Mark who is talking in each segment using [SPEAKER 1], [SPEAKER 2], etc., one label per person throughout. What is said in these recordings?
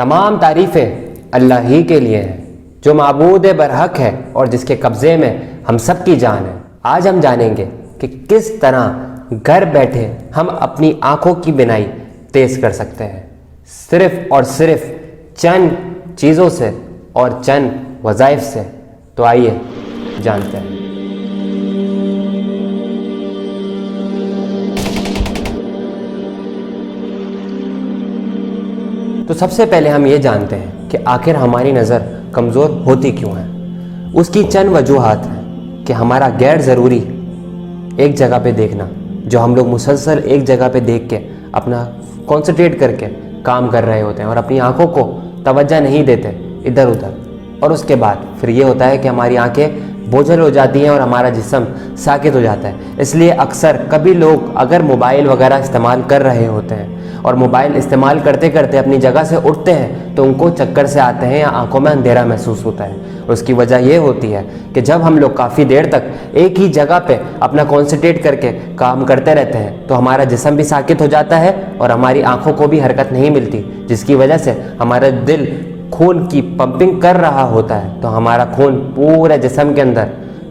[SPEAKER 1] तमाम तारीफ़ें अल्लाह ही के लिए हैं, जो माबूद बरहक है और जिसके कब्ज़े में हम सब की जान है। आज हम जानेंगे कि किस तरह घर बैठे हम अपनी आँखों की बिनाई तेज़ कर सकते हैं, सिर्फ़ और सिर्फ चंद चीज़ों से और चंद वज़ाइफ से। तो आइए जानते हैं। तो सबसे पहले हम ये जानते हैं कि आखिर हमारी नज़र कमज़ोर होती क्यों है। उसकी चंद वजूहात हैं कि हमारा गैर ज़रूरी एक जगह पे देखना, जो हम लोग मुसलसल एक जगह पे देख के अपना कंसंट्रेट करके काम कर रहे होते हैं और अपनी आंखों को तवज्जो नहीं देते इधर उधर। और उसके बाद फिर ये होता है कि हमारी आंखें बोझल हो जाती हैं और हमारा जिस्म साकित हो जाता है। इसलिए अक्सर कभी लोग अगर मोबाइल वगैरह इस्तेमाल कर रहे होते हैं और मोबाइल इस्तेमाल करते करते अपनी जगह से उठते हैं तो उनको चक्कर से आते हैं या आंखों में अंधेरा महसूस होता है। उसकी वजह ये होती है कि जब हम लोग काफ़ी देर तक एक ही जगह पे अपना कॉन्सेंट्रेट करके काम करते रहते हैं तो हमारा जिस्म भी साकित हो जाता है और हमारी आंखों को भी हरकत नहीं मिलती, जिसकी वजह से हमारा दिल खून की पंपिंग कर रहा होता है तो हमारा खून पूरे जिस्म के अंदर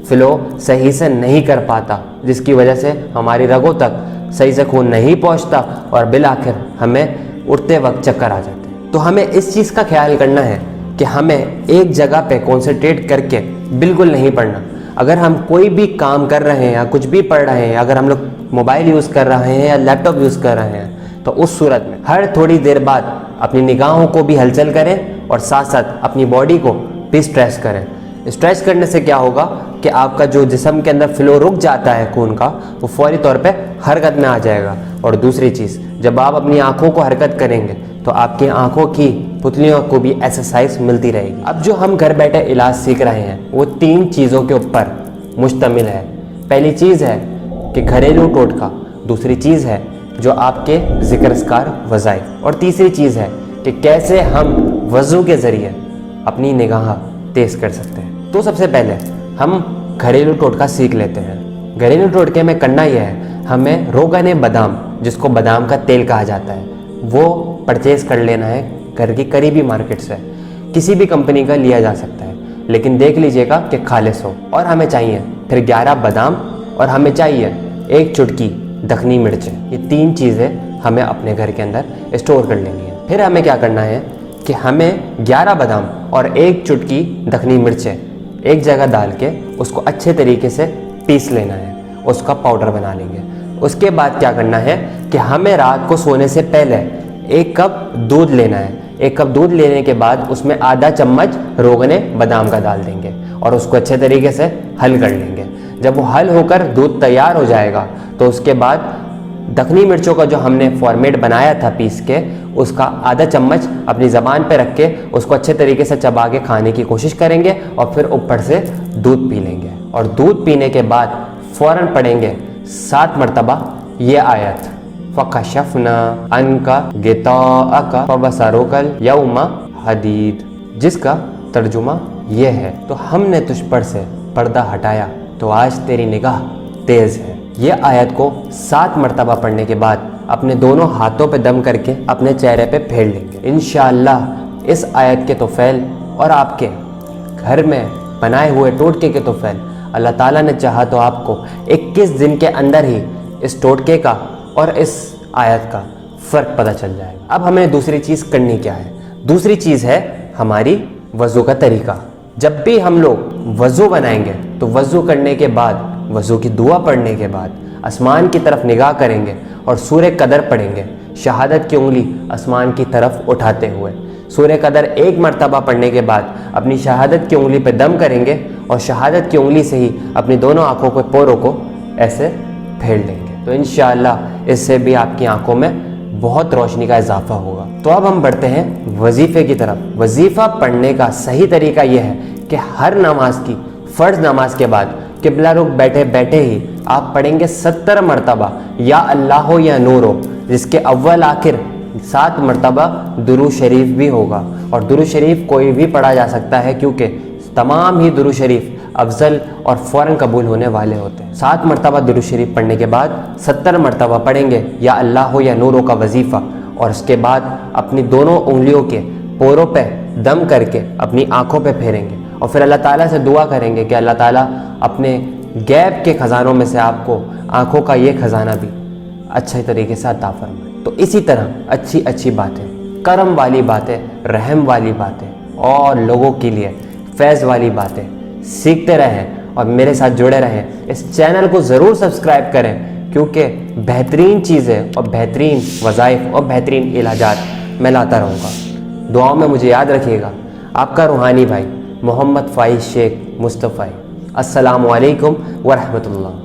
[SPEAKER 1] फ्लो सही से नहीं कर पाता, जिसकी वजह से हमारी रगों तक सही से खून नहीं पहुंचता और बिल आखिर हमें उठते वक्त चक्कर आ जाते हैं। तो हमें इस चीज़ का ख्याल करना है कि हमें एक जगह पे कॉन्सेंट्रेट करके बिल्कुल नहीं पढ़ना। अगर हम कोई भी काम कर रहे हैं या कुछ भी पढ़ रहे हैं, अगर हम लोग मोबाइल यूज़ कर रहे हैं या लैपटॉप यूज़ कर रहे हैं, तो उस सूरत में हर थोड़ी देर बाद अपनी निगाहों को भी हलचल करें और साथ साथ अपनी बॉडी को भी स्ट्रेच करें। स्ट्रेच करने से क्या होगा कि आपका जो जिस्म के अंदर फ्लो रुक जाता है खून का, वो फौरी तौर पे हरकत में आ जाएगा। और दूसरी चीज़, जब आप अपनी आंखों को हरकत करेंगे तो आपकी आंखों की पुतलियों को भी एक्सरसाइज मिलती रहेगी। अब जो हम घर बैठे इलाज सीख रहे हैं वो 3 चीज़ों के ऊपर मुश्तमिल है। पहली चीज़ है कि घरेलू टोटका, दूसरी चीज़ है जो आपके ज़िक्र-अस्कार वज़ाइफ, और तीसरी चीज़ है कि कैसे हम वज़ू के ज़रिए अपनी निगाह तेज़ कर सकते हैं। तो सबसे पहले हम घरेलू टोटका सीख लेते हैं। घरेलू टोटके में करना यह है, हमें रोगन बादाम, जिसको बादाम का तेल कहा जाता है, वो परचेज़ कर लेना है घर की करीबी मार्केट से। किसी भी कंपनी का लिया जा सकता है, लेकिन देख लीजिएगा कि खालिस हो। और हमें चाहिए फिर 11 बादाम और हमें चाहिए 1 चुटकी दखनी मिर्चें। ये 3 चीज़ें हमें अपने घर के अंदर स्टोर कर लेनी है। फिर हमें क्या करना है कि हमें 11 बादाम और 1 चुटकी दखनी मिर्चें एक जगह डाल के उसको अच्छे तरीके से पीस लेना है, उसका पाउडर बना लेंगे। उसके बाद क्या करना है कि हमें रात को सोने से पहले 1 कप दूध लेना है। 1 कप दूध लेने के बाद उसमें आधा चम्मच रोगने बादाम का डाल देंगे और उसको अच्छे तरीके से हल कर लेंगे। जब वो हल होकर दूध तैयार हो जाएगा तो उसके बाद दखनी मिर्चों का जो हमने फॉर्मेट बनाया था पीस के, उसका आधा चम्मच अपनी ज़बान पे रख के उसको अच्छे तरीके से चबा के खाने की कोशिश करेंगे और फिर ऊपर से दूध पी लेंगे। और दूध पीने के बाद फ़ौरन पढ़ेंगे 7 मरतबा ये आयत, फ़कशफ़ना अन्का गिताअका फ़बसरुकल यौमा हदीद, जिसका तर्जुमा ये है, तो हमने तुझ पर से पर्दा हटाया तो आज तेरी निगाह तेज़ है। ये आयत को 7 मरतबा पढ़ने के बाद अपने दोनों हाथों पे दम करके अपने चेहरे पे फेर लेंगे। इंशाअल्लाह इस आयत के तोफ़ैल और आपके घर में बनाए हुए टोटके के तोफ़ैल अल्लाह ताला ने चाहा तो आपको 21 दिन के अंदर ही इस टोटके का और इस आयत का फ़र्क पता चल जाएगा। अब हमें दूसरी चीज़ करनी क्या है? दूसरी चीज़ है हमारी वज़ू का तरीका। जब भी हम लोग वज़ू बनाएंगे तो वज़ू करने के बाद, वज़ू की दुआ पढ़ने के बाद आसमान की तरफ निगाह करेंगे और सूरह कदर पढ़ेंगे, शहादत की उंगली आसमान की तरफ उठाते हुए। सूरह कदर 1 मरतबा पढ़ने के बाद अपनी शहादत की उंगली पे दम करेंगे और शहादत की उंगली से ही अपनी दोनों आँखों के पोरों को ऐसे फेर लेंगे। तो इंशाअल्लाह इससे भी आपकी आँखों में बहुत रोशनी का इजाफा होगा। तो अब हम बढ़ते हैं वजीफ़े की तरफ। वजीफ़ा पढ़ने का सही तरीका यह है कि हर नमाज की, फ़र्ज़ नमाज के बाद किबला रुख बैठे बैठे ही आप पढ़ेंगे 70 मरतबा या अल्लाह हो या नूर हो, जिसके अव्वल आखिर 7 मरतबा दुरूद शरीफ भी होगा। और दुरूद शरीफ कोई भी पढ़ा जा सकता है क्योंकि तमाम ही दुरूद शरीफ अफजल और फ़ौरन कबूल होने वाले होते हैं। 7 मरतबा दुरूद शरीफ पढ़ने के बाद 70 मरतबा पढ़ेंगे या अल्लाह हो या नूर हो का वजीफ़ा, और उसके बाद अपनी दोनों उंगलियों के पोरों पे दम करके अपनी आँखों पे फेरेंगे और फिर अल्लाह ताला से दुआ करेंगे कि अल्लाह ताला अपने गैब के ख़जानों में से आपको आँखों का ये ख़जाना भी अच्छे तरीके से अता फरमाए। तो इसी तरह अच्छी अच्छी बातें, करम वाली बातें, रहम वाली बातें और लोगों के लिए फैज़ वाली बातें सीखते रहें और मेरे साथ जुड़े रहें। इस चैनल को ज़रूर सब्सक्राइब करें क्योंकि बेहतरीन चीज़ें और बेहतरीन वज़ाइफ और बेहतरीन इलाजात मैं लाता रहूँगा। दुआओं में मुझे याद रखिएगा। आपका रूहानी भाई मोहम्मद फ़ाइज़ शेख मुस्तफ़ाई। अस्सलामु अलैकुम व रहमतुल्लाह।